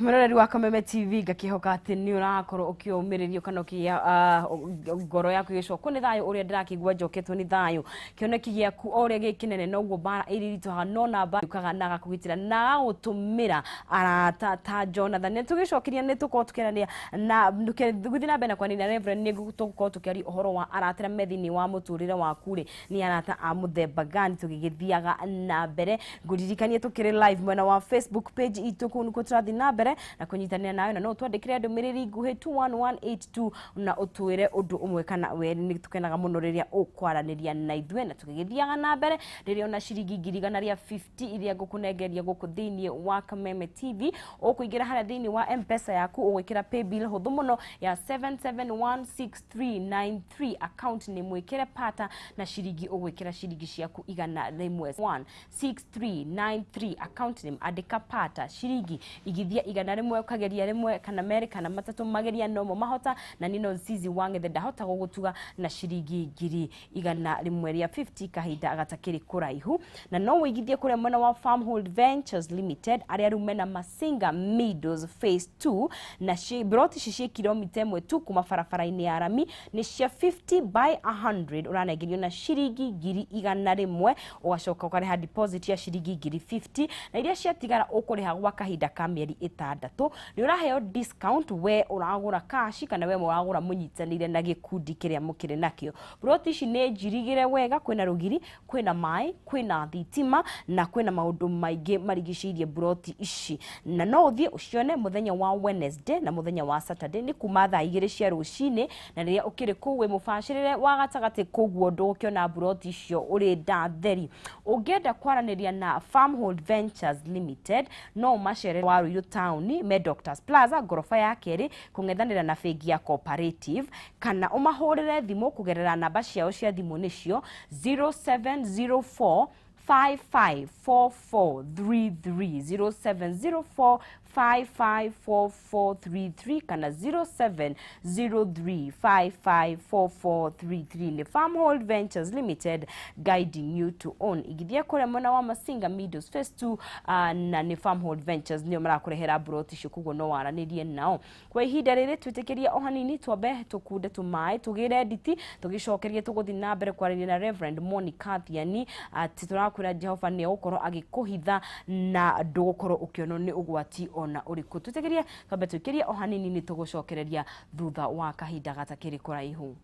Muroreri wa Kameme TV gakihoka ati ni urakorwo ukiumiririo kana ukia ngoro yaku gicoko ni thayo uria ndirakigwa njoketwo ni thayo kioneki giaku uria gikinene noguo bara iriritoha no namba ukaga naga kugitira na gutumira arata ta Jonathan ni tugicokiria ni tuko tukerania na guthi na bena kwa ni Reverend ni gutuko tukari uhoro wa aratira methini wa muturire waku ri ni arata a muthemba gani tugigithiaga na mbere nguririkanie tukiri live mwena wa Facebook page itu kunu kutrathi na mbere na kunyitania nawe na no twandikire ndumiriri nguhi 21182 na utwire undu umwe kana weri ni tukenaga muno riria ukwaraniria na ithwe na tugigithiaga na mbere riria ona ciringi 150 iria ngukunengeria guku thiini wa Kameme TV ukuingira haria thiini wa M-Pesa yaku ugwikira pay bill huthu muno ya 771639 account ni mwikire pata na ciringi ugwikira ciringi ciaku igana rimwe 16393 account name andika pata ciringi igithia igana rimwe ukageria rimwe kana meri kana matatu mageria nomo mahota na nino nzizi wange the dahota gugutuga na ciringi ngiri igana rimwe ria 50 kahinda agatakiri kuraihu na no wigithie kure mwena wa Farmhold Ventures Limited aria rumena Masinga Meadows Phase 2 na broti cicie kilomita 1 tu kuma barabara-ini ya Rami ni cia 50 by 100 uranengerio na ciringi ngiri igana rimwe ugacoka ukariha deposit ya ciringi ngiri 50 na iria ciatigara ukuriha gwa kahinda ka mieri 6 ni uraheo discount we uragura cash kana we uragura munyitanire na gikundi kiria mukire nakio broti ici ni njirigire wega kwina rugiri kwina mai kwina thitima na kwina maundu maingi marigicirie broti ici na no uthie ucione muthenya wa Wednesday na muthenya wa Saturday ni kuma thaa 2 cia rucini na riria ukiri kuwe mubashirire wa gatagati koguo ndukiona broti icio uri ndatheri ungienda kwaraniria na Farmhold Ventures Limited no machere wa Ruiru Town me Doctors Plaza gorofa ya keri kungethanira na bengi ya Cooperative kana umahurire thimu kugerera namba ciao cia thimu nicio 0704 554433 0704554433 kana 0703554433 ni Farmhold Ventures Limited guiding you to own igithia kure mwana wa Masinga Meadows Phase 2 na ni Farmhold Ventures nio marakurehera broti shukugo no waranirie nao kwa ihinda riri twitikiria ohanini twambe tukunde tumai tugire editi tugicokerie tuguthi na mbere kwariria na Reverend Monicah Thiani titurakwira Jehova ni ukorwo agikuhitha na ndugukorwo ukiono ni ugwati ona uriku tutegeria twambe tukiria ohanini ni tugucokereria thutha wa kahinda gatakiri kuraihu.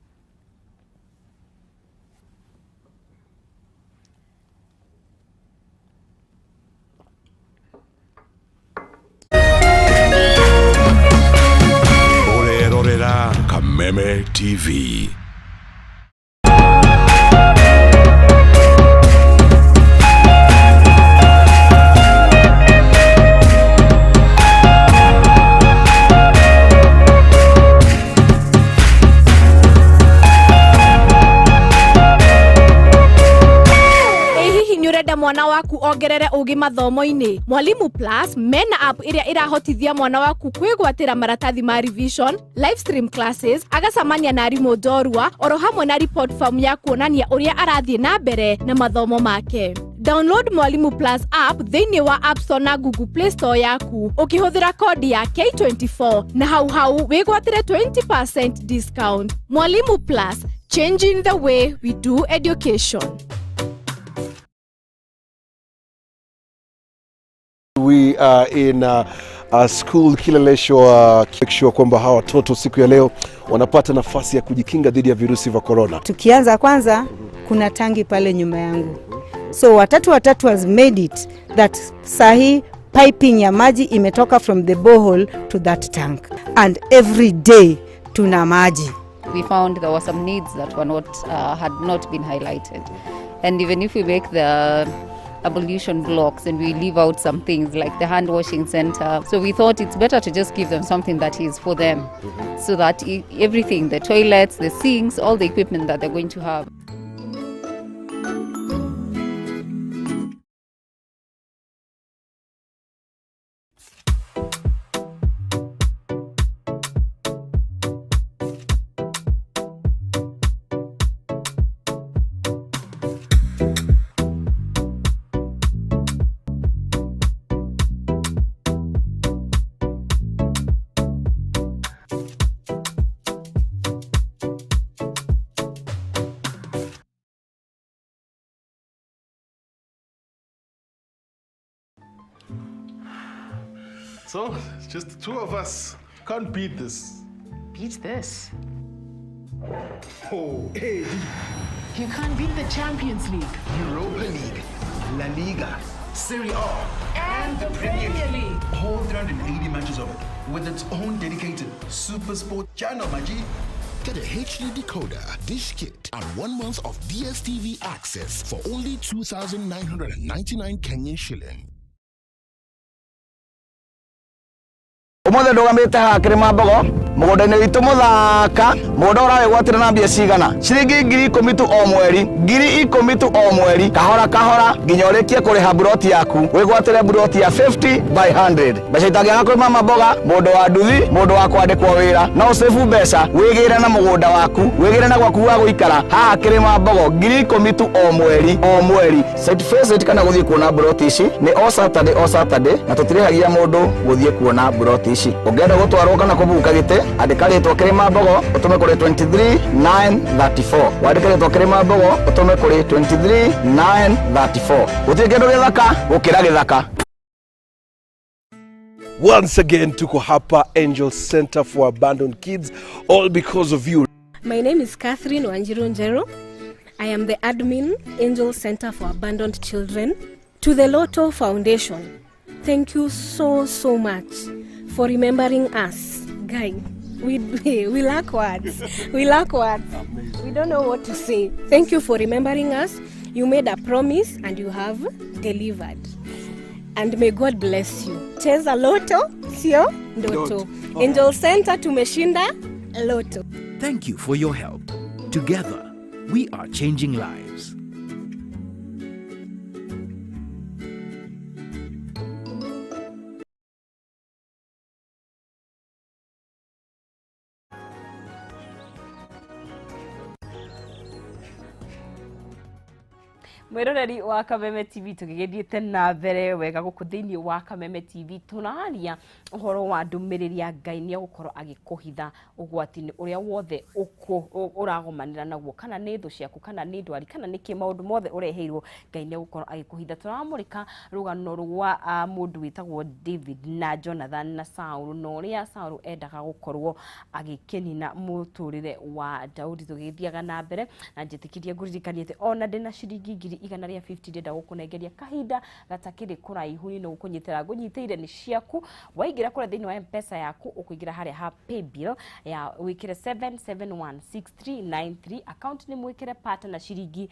Orerorera Kameme TV. Mwana waku ongerere ugi mathomo-ini Mwalimu Plus mena app iria irahotithia mwana waku kwigwatira maratathi ma revision live stream classes agacamania na arimũ ndorua oro hamwe na report form ya kuonania uria arathie na mbere na mathomo make. Download Mwalimu Plus app thiini wa App Store na Google Play Store yaku ukihuthira kodi ya K24 na hau wigwatire 20% discount. Mwalimu Plus, changing the way we do education. We are in school kila lesho make sure kwamba hawa watoto siku ya leo wanapata nafasi ya kujikinga dhidi ya virusi vya corona. Tukianza kwanza kuna tangi pale nyuma yangu. So watatu has made it that sahi piping ya maji imetoka from the borehole to that tank, and every day tuna maji. We found there were some needs that were not had not been highlighted, and even if we make the abolition blocks and we leave out some things like the hand washing center, so we thought it's better to just give them something that is for them, so that everything, the toilets, the sinks, all the equipment that they're going to have. So, it's just the two of us. Can't beat this. Beat this? Oh, hey. You can't beat the Champions League, Europa League, La Liga, Serie A, and the Premier League. All 380 matches of it, with its own dedicated Super Sport channel, Maji. Get a HD decoder, dish kit, and 1 month of DSTV access for only 2,999 Kenyan shilling. Umothe ndugamite ha kirima mbogo mugunda-ini witu muthaka mugunda urawe gwatira na mbia cigana ciringi 10,000 tu o mweri 10,000 tu o mweri kahora kahora nginya urikie kuriha buroti yaku wigwatire buroti ya 50 by 100 mbeca itangiaga kurima mboga mundu wa nduthi mundu wa kwandikwo wira no save mbeca wigire na mugunda waku wigire na gwaku wa guikara ha kirima mbogo 10,000 tu o mweri site visit kana guthie kuona buroti ici ni o Saturday na tutirihagia mundu guthie kuona buroti ici ungenda gutwarwo kana kubuka gite andika ritwa kirima mbogo utume kuri 23934 wandika ritwa kirima mbogo utume kuri 23934 utie kindu githaka gukira githaka. Once again tuko hapa Angel Center for Abandoned Kids, all because of you. My name is Catherine Wanjiru. I am the admin, Angel Center for Abandoned Children. To the Lotto Foundation, thank you so much for remembering us. Guy, we lack words. We lack words. We don't know what to say. Thank you for remembering us. You made a promise and you have delivered. And may God bless you. Cheza Lotto, sio ndoto. Angel Center tumeshinda Lotto. Thank you for your help. Together, we are changing lives. Mwiroreri wa Kameme TV tugigithiete na mbere wega guku thiini wa Kameme TV tunaria uhoro wa ndumiriri ya Ngai ni gukorwo agikuhitha ugwati-ini uria wothe uragomanira naguo kana ni thu ciaku kana ni ndwari kana ni ki maundu mothe ureheirwo Ngai ni gukorwo agikuhitha. Turamurika rugano rwa mundu witagwo David na Jonathan na Saul no ria Saul endaga gukorwo agikenina muturire wa Daudi. Tugithiaga na mbere na njitikirie nguririkaniete ona ndina ciringi 150 ndenda gukunengeria kahinda gatakiri kuraihu ni gukunyitira ngunyitire ni ciaku waingira kura thiini wa M-Pesa yaku ukuingira haria ha pay bill ya wikire 7716393 account ni mwikire pata na ciringi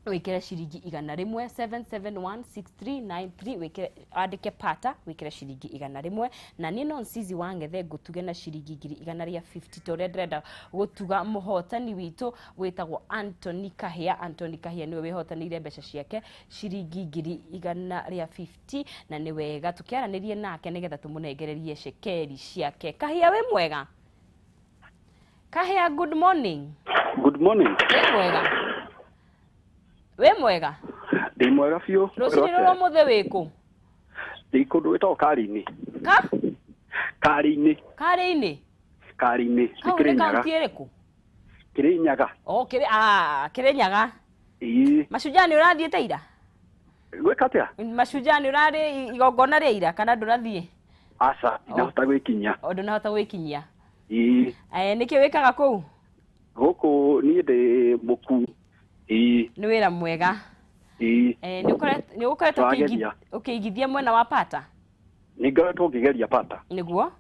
wikire ciringi 100 7716393 wikire andike pata wikire ciringi 100 na nino nsizi wangethe ngutuge na ciringi 150 tore ndrenda gutuga muhotani witu witagwo Anthony Kahia niwe wihotanire mbeca ciake ciringi 150 na ni wega tukiaranirie nake nigetha tumunengererie shekeri ciake. Kahia we mwega? Kahia, good morning. Good morning. We mwega? We mwega? Ndi mwega fiu. Rucini rwo muthe wiku? Ndi kundu witagwo Kari-ini. Kari-ini. Kari-ini? Kari-ini. Kaunti iriku? Kirinyaga. Oh, Kirinyaga. Ii. Mashujaa ni urathiete ira? Gweka atia? Mashujaa ni urari igongona ria ira kana ndurathie? Asa, ndahota gwikinya. Ondo nahota gwikinyia. Niki wikaga kuu? Guku ni ndi muku. Ni wira mwega. Ni ukoretwo ukiigithia mwena wa pata? Ni ngoretwo ngigeria pata. Niguo?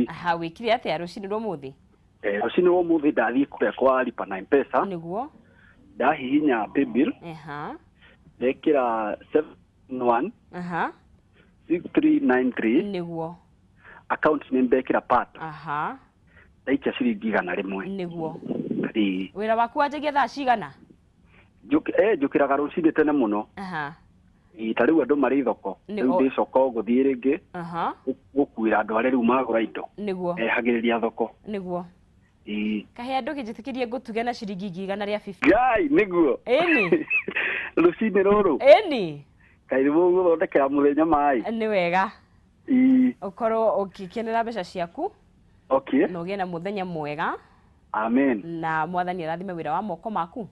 Aha, wikire atia rucini rwa muthi? Rucini rwa muthi ndathii kuria kwa lipa na M-Pesa. Niguo? Ndahihinya pay bill. Ndekira 71. 6393. Niguo? Account name ndekira pata. Ndaikia ciringi 100. Niguo? Wira waku wanjagia thaa cigana? Njukiraga rucini tene muno. Ta riu andu mari thoko. Riu ndi coko guthii ringi. Gukuira andu ari riu magura indo. Niguo? Hagiriria thoko. Niguo? Kahe andu kinjitikirie ngutuge na ciringi 150. Ngai, niguo. Eni. Rucini ruru. Eni. Kairibu guthondekera muthenya mai. Ni wega. Ukorwo ukikenera mbeca ciaku. Na ugie na muthenya mwega. Amen. Na mwathani arathime wira wa moko maku.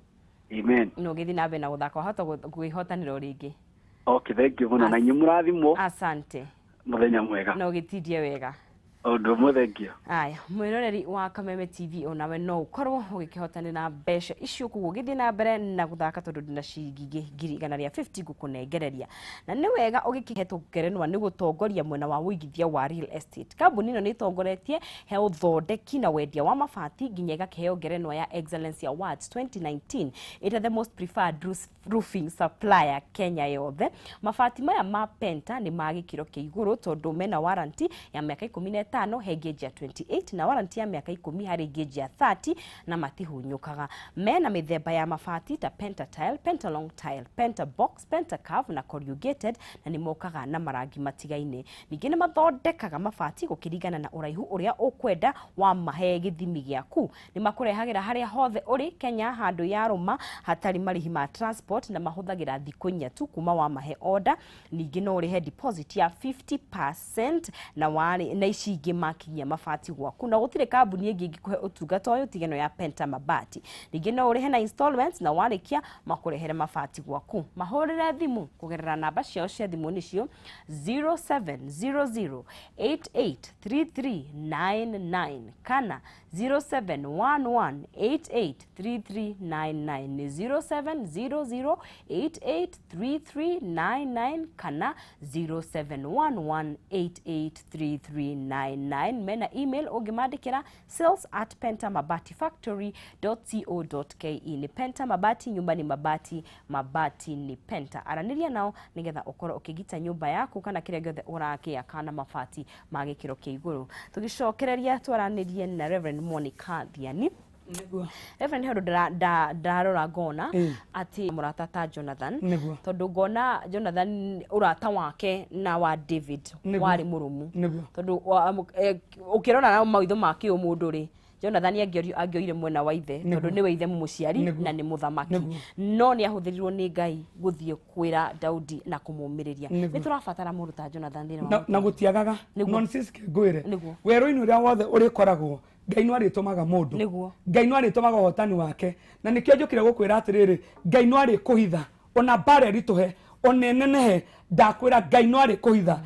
Amen. No githi na be na guthaka hota guihotanira ringi. Thank you muno na inyu murathimo. Asante. Muthenya mwega. No gitindie wega. Ondo muthengio. Aya, mwiroreri wa Kameme TV onawe no ukorwo ugikihotanira mbeca icio kuguo githi na mbere na guthaka tondu ndina ciringi 150 gukunengereria. Na ni wega ugikihetwo ngerenwa ni gutongoria mwena wa uigithia wa real estate. Kambuni ino ni itongoretie he uthondeki na wendia wa mabati nginya igakiheo ngerenwa ya Excellence Awards 2019. Ita the most preferred roofing supplier Kenya yothe. Mabati maya ma Penta ni magikiro kia iguru tondu mena warranty ya miaka 15 he gauge ya 28 na warranty ya miaka 10 hari gauge ya 30 na matihunyukaga. Mena mithemba ya mabati ta Penta tile, Penta long tile, Penta box, Penta curve na corrugated na ni mokaga na marangi matigaine. Ningĩ nĩ mathondekaga mabati gũkĩringana na ũraihu ũrĩa ũkwenda wa mahe gĩthimi gĩaku. Nĩ makũrehagĩra harĩa hothe ũrĩ Kenya handũ ya rũma hatarĩ marĩhi ma transport na mahũthagĩra thikũ 4 tu kuma wa mahe order. Ningĩ no ũrĩhe deposit ya 50% na ici ingĩ makinyia mabati gwaku na gũtirĩ kambuni ĩngĩ ĩngĩkũhe ũtungata ũyũ tigano ya Penta mabati. Ningĩ no ũrĩhe na installments na warĩkia makũrehere mabati gwaku. Mahũrĩre thimũ kũgerera namba ciao cia thimũ nĩcio 0700883399 kana 0711883399 ni 0700883399 kana 0711883399. Mena email ungimandikira sales@pentamabatifactory.co.ke. Ni Penta mabati, nyumba ni mabati, mabati ni Penta. Araniria nao nigetha ukorwo ukigita nyumba yaku kana kire giothe urakia kana mabati magikiro kia iguru. Tugicokereria twaranirie na Reverend Monicah Thiani. Reverend handu ndarora ngona ati muratata Jonathan tondu ngona Jonathan urata wake na wa David wari murumu tondu ukirona na maitho make umundu ri Jonathan angioire mwena wa ithe tondu ni we ithe muciari na ni muthamaki no ni ahuthirirwo ni Ngai guthie kwira Daudi na kumumiriria ni turabatara mundu ta Jonathan thina na gutiagaga nonsense ngwire weru-ini uria wothe uri koragwo Ngai no aritumaga mundu Ngai no aritumaga hotani wake na nikio njukire gukwira atiriri Ngai no arikuhitha ona bare rituhe onenenehe ndakwira Ngai no arikuhitha.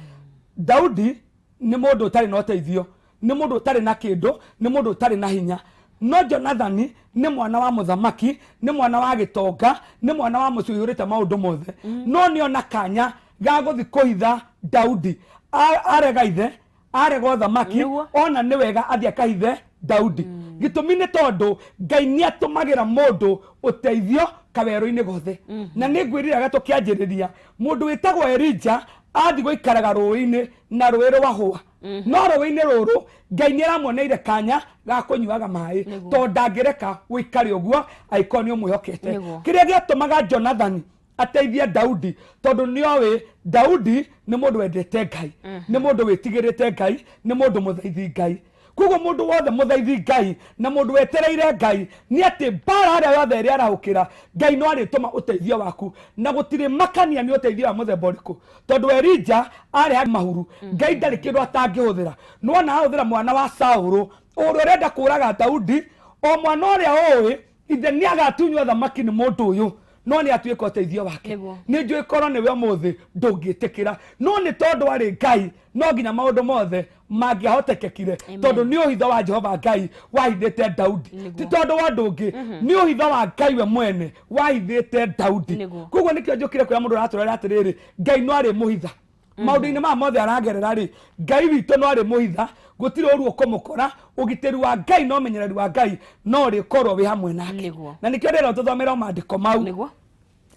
Daudi ni mundu utari na uteithio, ni mundu utari na kindu, ni mundu utari na hinya. No Jonathan ni mwana wa muthamaki, ni mwana wa gitonga, ni mwana wa mucuyurite maundu mothe no ni ona kanya ga guthi kuhitha Daudi arega ithe arega uthamaki ona ni wega athia kahithe Daudi. Gitumi ni tondu Ngai ni atumagira mundu uteithio kaweru-ini gothe na ni ngwirira tukianjiriria mundu witagwo Elijah athi guikaraga rũĩ-inĩ na rũĩ rwahũa no rũĩ-inĩ rũrũ Ngai ni aramuoneire kanya ga kunyuaga maĩ tondu ndangĩreka guikare ũguo aikoni ũmwĩhokete. Kĩrĩa gĩatũmaga Jonathan ateithia Daudi tondu nĩoĩ Daudi ni mundu wendete Ngai, ni mundu witigirite Ngai, ni mundu muthaithi Ngai. Kugo mundu wothe muthaithi Ngai na mundu wetereire Ngai ni ati bara aria yothe iria arahukira Ngai no arituma uteithio waku na gutire makania ni uteithio wa muthemba uriku tondu Elijah ari mahuru Ngai ndari kindu atangihuthira no na ahuthira mwana wa Saulu uria renda kuraga Daudi o mwana uria owi ithe ni agatunywa thamaki ni mundu uyu no ni atuika uteithio wake ni njui korwo ni we muthi ndungitikira no ni tondu ari Ngai no nginya maundu mothe mangiahotekekire tondu ni uhitho wa Jehova Ngai wahithite Daudi ti tondu wa ndungi ni uhitho wa Ngai we mwene wahithite Daudi koguo nikio njukire kwa mundu araturera atiriri Ngai no ari muhitha maundu-ini ma mothe aragerera ri Ngai witu no ari muhitha gutiri oru ukomukora ugiteri wa Ngai no menyereri wa Ngai no ri korwo wi hamwe nake na nikio ndero tuthomera maandiko mau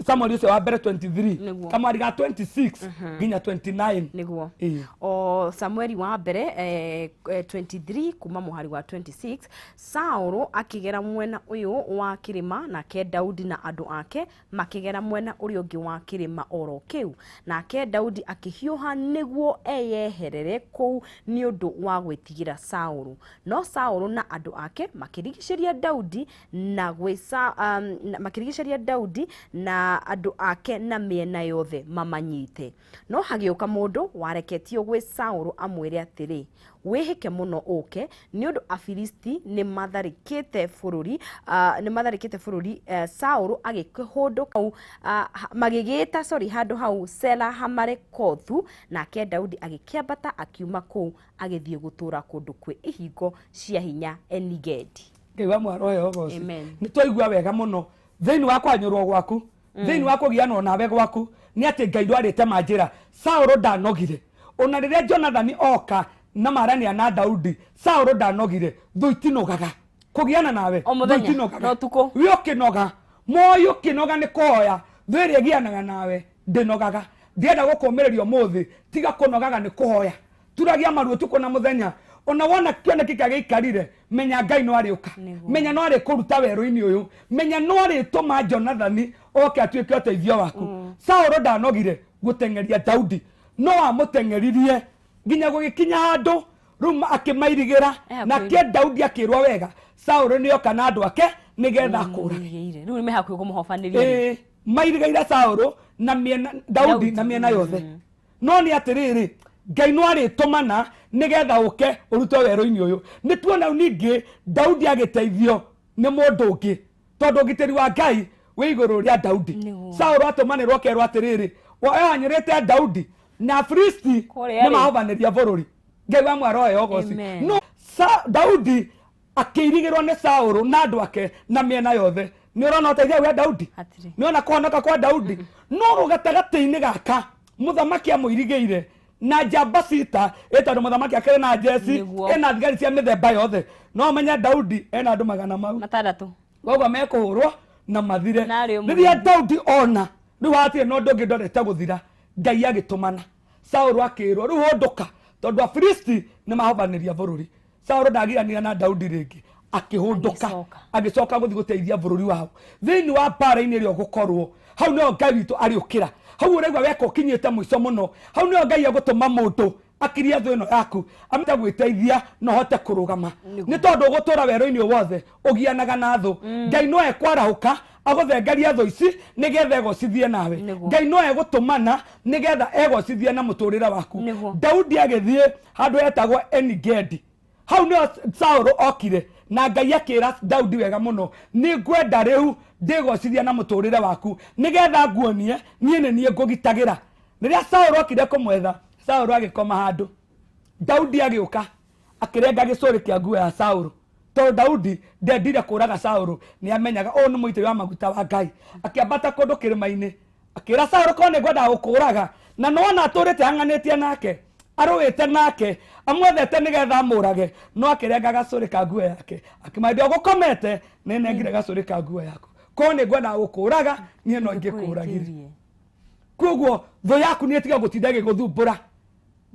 Samuel yose wa mbere 23 kama riga 26 ginya 29 niguo o Samuel wa mbere 23 kuma muhari wa 26 Saul akigera mwena uyu wa kirima na ke Daudi na andu ake makigera mwena uri ungi wa kirima oro kiu na ke Daudi akihiuha niguo eyeherere ku ni undu wa gwitigira Saul no Saul na andu ake makirigisheria Daudi na gwisa makirigisheria Daudi na andu ake na miena yothe mamanyite no hagioka mundu wareketio gwe Saul amwire atiri wihike muno uke ni undu Afilisti ni matharikite bururi Saul agikihunduka magigita handu hau Sela hamare kothu na ke Daudi agikiambata akiuma ku agithie gutura kundu kwi ihingo cia hinya Enigedi. Ngai wa mwaro yo gosi ni toigua wega muno thiini wa kwanyurwo gwaku thiini wa kugiana nawe gwaku ni ati Ngai ndwarite manjira Saul ndanogire ona riria Jonathan oka na marania na Daudi Saul ndanogire thuitinogaga kugiana nawe thuitinogaga no tuko wi ukinoga moyo kinoga ni koya thiri gianaga nawe ndinogaga ndienda gukomererio muthi tiga kunogaga ni kuhoya turagia maruo tuko na muthenya ona wona kioneki kagikarire menya Ngai no ariuka menya no ari kuruta weru-ini uyu menya no ari tuma Jonathan oke atuike uteithio waku Saul ndanogire gutengeria Daudi no amutengeririe ginya gugikinya handu ruma akimairigira na ke Daudi akirwa wega Saul ni oka na andu ake nigetha akura riu me hakuo kumuhofaniria mairigira Saul na miena Daudi na miena yothe no ni atiriri Ngai no ari tumana nigetha uke uruto weru-ini uyu ni tuona ningi Daudi agiteithio ni mundu ungi tondu giteri wa Ngai wi iguru ria Daudi Saul atumanirwo kerwo atiriri wa anyirite Daudi na Afilisti ni mahobaniria bururi Ngai wa mwaro yo gosi no Daudi akirigirwo ni Saul na andu ake na miena yothe ni urona uteithia wa Daudi ni ona kuhonoka kwa Daudi no rugatagati-ini gaka muthamaki amuirigeire na jabasita etondu muthamaki akere na jesi ena thigari cia mithemba yothe no menya Daudi ena andu magana mau matandatu gogo mekuhurwo na mathire riria Daudi ona riu hatie no ndungi ndorete guthira Ngai agitumana Saul akirwo riu hunduka tondu Afilisti ni mahobaniria bururi Saul ndagiranira na Daudi ringi akihunduka agicoka guthi guteithia bururi wao thiini wa bara-ini rio gukorwo hau no Ngai witu ariukira hau uregwa weka ukinyite mwico muno hau no Ngai agutuma mundu akiria thu ino yaku amita gwiteithia no hote kurugama ni tondu gutura weru-ini wothe ugianaga na thu Ngai no ekwarahuka aguthengeria thu ici nigetha egocithie nawe Ngai no egutumana nigetha egocithie na muturira waku Daudi agithie handu etagwo Enigedi hau no Saul okire na Ngai akira Daudi wega muno ni ngwenda riu ndigocithia na muturire waku nigetha nguonie nie nie ngugitagira riria Saul okire kumwetha Saul agikoma handu Daudi agiuka akirenga gicuri kia nguo ya Saul to Daudi ndendire kuraga Saul ni amenyaga o ni muitiri wa maguta wa Ngai akiambata kundu kirima-ini akira Saul ko ni ngwenda gukuraga na no na aturite hanganitie nake aruite nake amwethete nigetha amurage no akirenga gacuri ka nguo yake akimaendia gukomete nenengire gacuri ka nguo yaku ko ni ngwenda gukuraga nie no ngikuragirie koguo tho yaku ni tiga gutindage guthumbura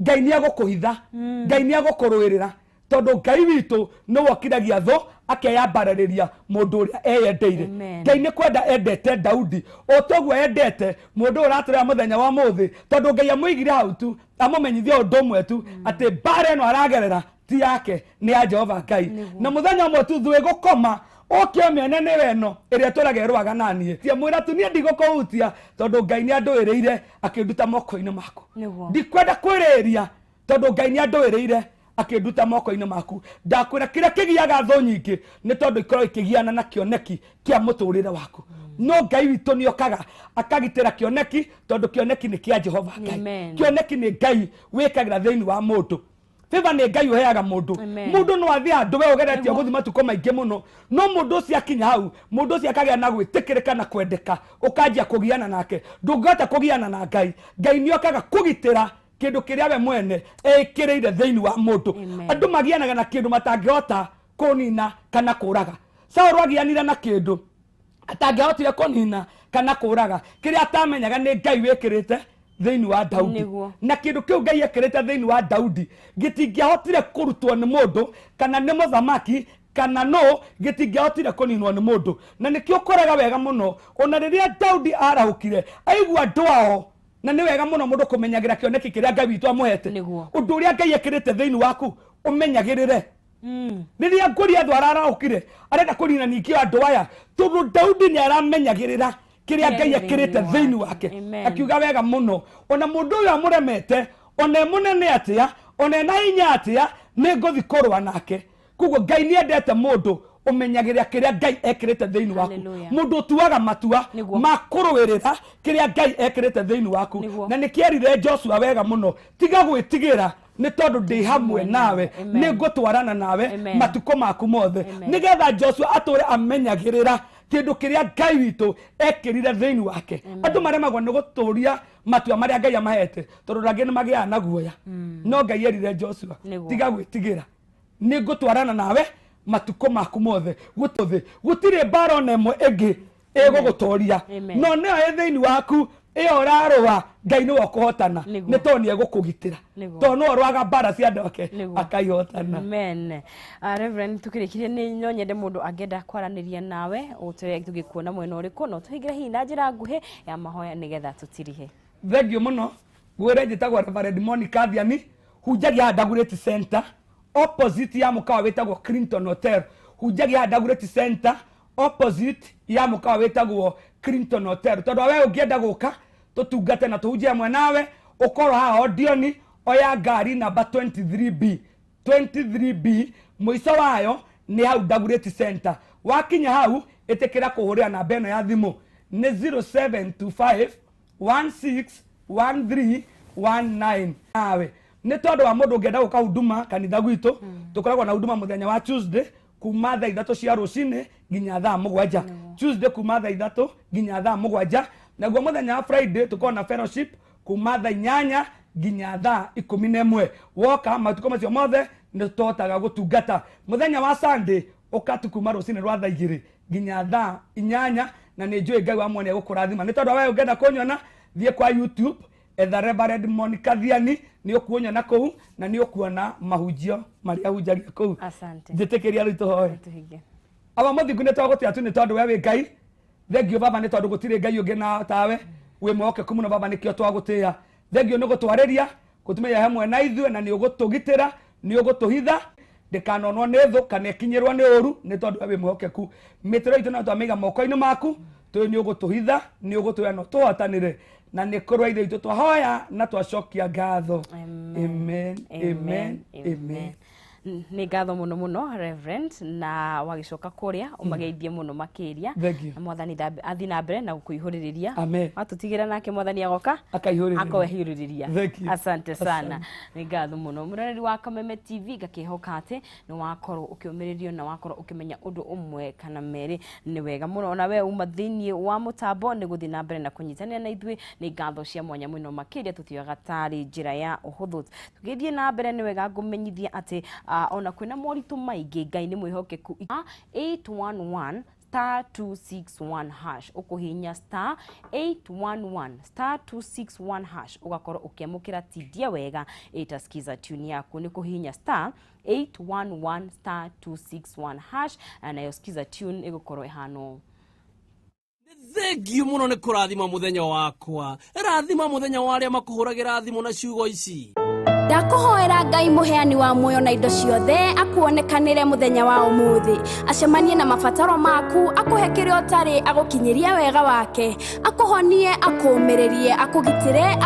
Ngai ni agukuhitha Ngai ni agukurwirira tondu Ngai witu no wokiragia tho akeyambarariria mundu uria eyendeire Ngai ni kwenda endete Daudi o toguo endete mundu uraturira muthenya wa muthi tondu Ngai amuigire hau tu amumenyithia undu umwe tu ati bara ino aragerera ti yake ni ya Jehova Ngai na muthenya umwe tu thu igukoma okio miene ni weno iria turagerwaga nanie tia mwira tu ni ndigukuhutia tondu Ngai ni anduiriire akinduta moko-ini maku ndikwenda kwiriria tondu Ngai ni anduiriire akinduta moko-ini maku ndakwira kiria kigiaga tho nyingi ni tondu ikorwo ikigiana na kioneki kia muturire waku no Ngai witũ nĩ okaga akagitĩra kĩoneki tondũ kĩoneki nĩ kĩa Jehova Ngai. Kĩoneki nĩ Ngai wĩkagĩra thĩinĩ wa mũndũ. Favor nĩ Ngai ũheaga mũndũ. Mũndũ no athiĩ handũ we ũgeretie gũthi matukũ maingĩ mũno, no mũndũ ũcio akinya hau, mũndũ ũcio akagĩa na gwĩtĩkĩrĩka na kwendeka, ũkanjia kũgiana nake. Ndũngĩhota kũgiana na Ngai. Ngai nĩ okaga kũgitĩra kĩndũ kĩrĩa we mwene ekĩrĩire thĩinĩ wa mũndũ. Andũ magianaga na kĩndũ matangĩhota kũnina kana kũraga. Saũlũ agianire na kĩndũ atangĩhotire kũnina kana kũraga, kĩrĩa atamenyaga nĩ Ngai wĩkĩrĩte thĩinĩ wa Daudi. Na kĩndũ kĩu Ngai ekĩrĩte thĩinĩ wa Daudi gĩtingĩahotire kũrutwo nĩ mũndũ kana nĩ mũthamaki kana no gĩtingĩahotire kũninwo nĩ mũndũ. Na nĩkĩo ũkoraga wega mũno ona rĩrĩa Daudi arahũkire aigua andũ ao, na nĩ wega mũno mũndũ kũmenyagĩra kĩoneki kĩrĩa Ngai witũ amũhete. Ũndũ ũrĩa Ngai ekĩrĩte thĩinĩ waku ũmenyagĩrĩre. Rĩrĩa Goliath ararahũkire arenda kũnina ningĩ andũ aya, tondũ Daudi nĩ aramenyagĩrĩra kĩrĩa Ngai ekĩrĩte thĩinĩ wake. Akiuga wega mũno ona mũndũ ũyũ amũremete, ona mũnene atĩa, ona ena hinya atĩa, nĩ ngũthi kũrũa nake. Koguo Ngai nĩ endete mũndũ ũmenyagĩrĩra kĩrĩa Ngai ekĩrĩte thĩinĩ waku. Mũndũ ũtuaga matua ma kũrũĩrĩra kĩrĩa Ngai ekĩrĩte thĩinĩ waku. Na nĩ kĩerire Joshua wega mũno, tiga gwĩtigĩra nĩ tondũ ndĩ hamwe nawe, nĩ ngũtwarana nawe matukũ maku mothe. Nĩgetha Joshua atũre amenyagĩrĩra kĩndũ kĩrĩa Ngai witũ ekĩrire thĩinĩ wake. Andũ maremagwo nĩ gũtũria matua marĩa Ngai amahete tondũ rangĩ nĩ magĩaga na guoya. No Ngai erire Joshua, tiga gwĩtigĩra, nĩ ngũtwarana nawe matukũ maku mothe. Gũtirĩ mbara ona ĩmwe ĩngĩ ĩgũgũtoria, no nĩyo ĩ thĩinĩ waku ĩyo ũrarũa, Ngai nĩwe ũkũhotana nĩ tondũ nĩ egũkũgitĩra, tondũ no ũrũaga mbara cia andũ ake akaihotana. Amen. Reverend, tukĩrĩkirie no nyende mũndũ angĩenda kwaranĩria nawe tũgĩkuona mwena ũrĩkũ, no tũhingĩre hihi na njĩra nguhĩ ya mahoya nĩgetha tũtirihe. Thengio mũno. Gwĩre njĩtagwo Reverend Monicah Thiani, hunjagia Dagoretti Center opposite ya mũkawa wĩtagwo Clinton Hotel. Hunjagia Dagoretti Center opposite ya mũkawa wĩtagwo Clinton Hotel. Tondũ we ũngĩenda gũka tũtungate na tũhunjie mwe nawe, ũkorwo haha Odioni oya ngari namba 23B mũico wayo nĩ hau Dagoretti Center. Wakinya hau ĩtĩkĩra kũhũrĩra namba ĩno ya thimũ nĩ 0725161319. nawe nĩ tondũ wa mũndũ ũngĩenda gũka huduma kanitha gwitũ, tũkoragwo na huduma mũthenya wa Tuesday kuma thaa 3 cia rũcinĩ nginya thaa 7. Tuesday kuma thaa 3 nginya thaa 7. Naguo mũthenya wa Friday tũkoragwo na fellowship kuma thaa 8 nginya thaa 11. Woka matukũ macio mothe nĩ tũhotaga gũtungata. Mũthenya wa Sunday ũkatukuma rũcinĩ rwa thaa 2 nginya thaa 8, na nĩ njũĩ Ngai wa mwene gũkũrathima. Nĩ tondũ we ũngĩenda kũnyona thiĩ kwa YouTube etha Reverend Monicah Thiani, nĩ ũkuonyana kũu na nĩ ũkuona mahunjio marĩa hunjagia kũu. Njĩtĩkĩria rĩu tũhoe. Aba mũthingu nĩ twagũtĩa tu nĩ tondũ we wĩ Ngai. Thengio Baba nĩ tondũ gũtirĩ Ngai ũngĩ na tawe, wĩ mwokeku mũno Baba, nĩkĩo twagũtĩa. Thengio nĩ gũtwarĩria gũtumia hamwe na ithuĩ, na nĩ ũgũtũgitĩra, nĩ ũgũtũhitha ndĩkanonwo nĩ thũ kana ĩkinyĩrwo nĩ ũru, nĩ tondũ we wĩ mwokeku. Mĩtĩro itũ no twamĩiga moko-inĩ maku, tũĩ nĩ ũgũtũhitha, nĩ ũgũtũoya no tũhotanĩre, na nĩ kũrũa ithuĩ itũ twahoya na twacokia ngatho. Amen, amen, amen. Nĩ ngatho mũno mũno Reverend, na wagĩcoka kũrĩa ũmageithie mũno makĩria. Mwathani athi na mbere na gũkũihũrĩrĩria. Watũtigĩra nake Mwathani agoka akawehiũrĩrĩria. Asante sana. Nĩ ngatho mũno mũroreri wa Kameme TV, ngakĩhoka atĩ nĩ wakorwo ũkĩũmĩrĩrio na wakorwo ũkĩmenya ũndũ ũmwe kana merĩ. Nĩ wega mũno ona we uma thĩinĩ wa mũtambo nĩ gũthiĩ na mbere na kũnyitanĩra na ithuĩ. Nĩ ngatho cia mwanya mũno makĩria, tũtioyaga tarĩ njĩra ya ũhũthũ. Tũgĩthiĩ na mbere nĩ wega ngũmenyithia atĩ ona kwĩna moritũ maingĩ, Ngai nĩ mwĩhokeku. 811 *261 hash ũkũhinya *811 hash ũgakorwo ũkĩamũkĩra tidia wega ĩtaskiza tune yaku. Nĩ kũhinya *811 *261 hash, nayo skiza tune ĩgũkorwo ĩhana. Thengio mũno nĩ kũrathima mũthenya wakwa, rathima mũthenya wa arĩa makũhũragĩra thimũ na ciugo ici. Ndakuhoera Ngai muheani wa muoyo na indo ciothe akuonekanire muthenya wa umuthi, acemanie na mabataro maku, akuhe kĩrĩa ũtarĩ, agũkinyirie wega wake, akuhonie, akũmĩrĩrie, akũgitĩre.